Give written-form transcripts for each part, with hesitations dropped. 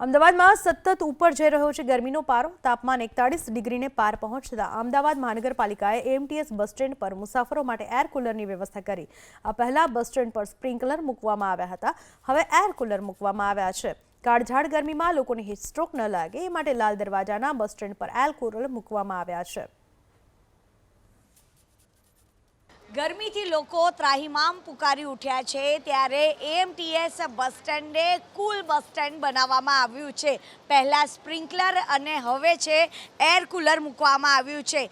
અમદાવાદમાં સતત ઉપર જઈ રહ્યો છે ગરમીનો પારો। તાપમાન 41 ડિગ્રીને પાર પહોંચતા અમદાવાદ મહાનગરપાલિકાએ એએમટીએસ બસ સ્ટેન્ડ પર મુસાફરો માટે એર કુલરની વ્યવસ્થા કરી। આ પહેલા બસ સ્ટેન્ડ પર સ્પ્રિંકલર મૂકવામાં આવ્યા હતા, હવે એર કુલર મૂકવામાં આવ્યા છે। કાળઝાળ ગરમીમાં લોકોને હીટ સ્ટ્રોક ન લાગે એ માટે લાલ દરવાજાના બસ સ્ટેન્ડ પર એર કુલર મૂકવામાં આવ્યા છે। ગરમીથી લોકો ત્રાહિમામ પુકારી ઉઠ્યા છે, ત્યારે એએમટીએસ બસ સ્ટેન્ડે કુલ બસ સ્ટેન્ડ બનાવવામાં આવ્યું છે। પહેલાં સ્પ્રિંકલર અને હવે છે એર કુલર મૂકવામાં આવ્યું છે।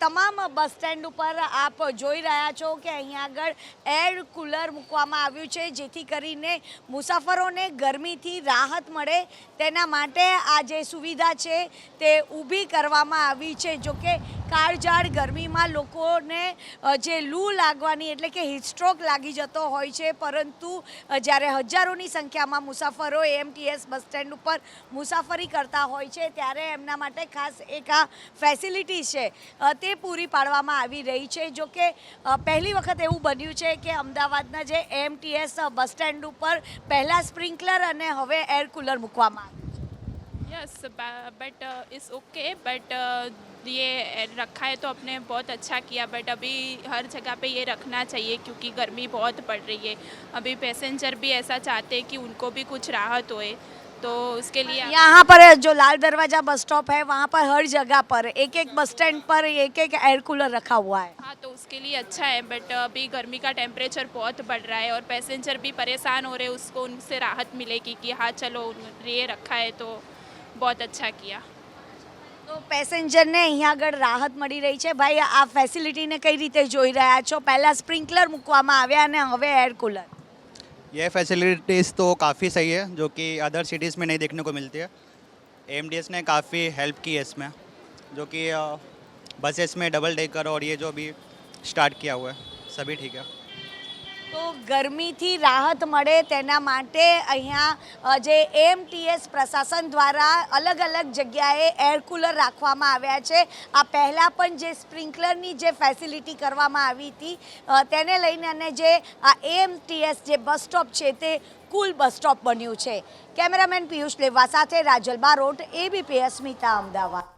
તમામ બસ સ્ટેન્ડ ઉપર આપ જોઈ રહ્યા છો કે અહીંયા આગળ એર કુલર મૂકવામાં આવ્યું છે, જેથી કરીને મુસાફરોને ગરમીથી રાહત મળે તેના માટે આ જે સુવિધા છે તે ઊભી કરવામાં આવી છે। જોકે કાળઝાળ ગરમીમાં લોકોને જે લૂ લાગવાની એટલે કે હીટ સ્ટ્રોક લાગી જતો હોય છે, પરંતુ જ્યારે હજારોની સંખ્યામાં મુસાફરો એએમટીએસ બસ સ્ટેન્ડ ઉપર મુસાફરી કરતા હોય છે, ત્યારે એમના માટે ખાસ એક આ ફેસિલિટી છે તે પૂરી પાડવામાં આવી રહી છે। જો કે પહેલી વખત એવું બન્યું છે કે અમદાવાદના જે એએમટીએસ બસ સ્ટેન્ડ ઉપર પહેલાં સ્પ્રિંકલર અને હવે એર કુલર મૂકવામાં આવ્યું। Yes but it's okay but ये रखा है तो आपने बहुत अच्छा किया बट अभी हर जगह पे ये रखना चाहिए क्योंकि गर्मी बहुत पड़ रही है। अभी पैसेंजर भी ऐसा चाहते हैं कि उनको भी कुछ राहत होए, तो उसके लिए यहाँ पर जो लाल दरवाजा बस स्टॉप है वहाँ पर हर जगह पर एक एक बस स्टैंड पर एक एक एयर कूलर रखा हुआ है। हाँ, तो उसके लिए अच्छा है बट अभी गर्मी का टेम्परेचर बहुत बढ़ रहा है और पैसेंजर भी परेशान हो रहे हैं, उसको उनसे राहत मिलेगी कि हाँ चलो ये रखा है तो बहुत अच्छा किया। તો પેસેન્જરને અહીંયા આગળ રાહત મળી રહી છે। ભાઈ, આ ફેસિલિટીને કઈ રીતે જોઈ રહ્યા છો? પહેલાં સ્પ્રિંકલર મૂકવામાં આવ્યા અને હવે એર કુલર। ये फैसिलिटीज़ तो काफ़ी सही है, जो कि अदर सिटीज़ में नहीं देखने को मिलती है। एएमटीएस ने काफ़ी हेल्प की है इसमें, जो कि बसेस में डबल डेकर और ये जो अभी स्टार्ट किया हुआ है सभी ठीक है। તો ગરમીથી રાહત મળે તેના માટે અહીંયા જે એએમટીએસ પ્રશાસન દ્વારા અલગ અલગ જગ્યાએ એર કુલર રાખવામાં આવ્યા છે। આ પહેલાં પણ જે સ્પ્રિંકલરની જે ફેસિલિટી કરવામાં આવી હતી તેને લઈને અને જે આ એએમટીએસ જે બસ સ્ટોપ છે તે કુલ બસ સ્ટોપ બન્યું છે। કેમેરામેન પિયુષ લેવા સાથે રાજલ બારોટ, એબીપી અસ્મિતા, અમદાવાદ।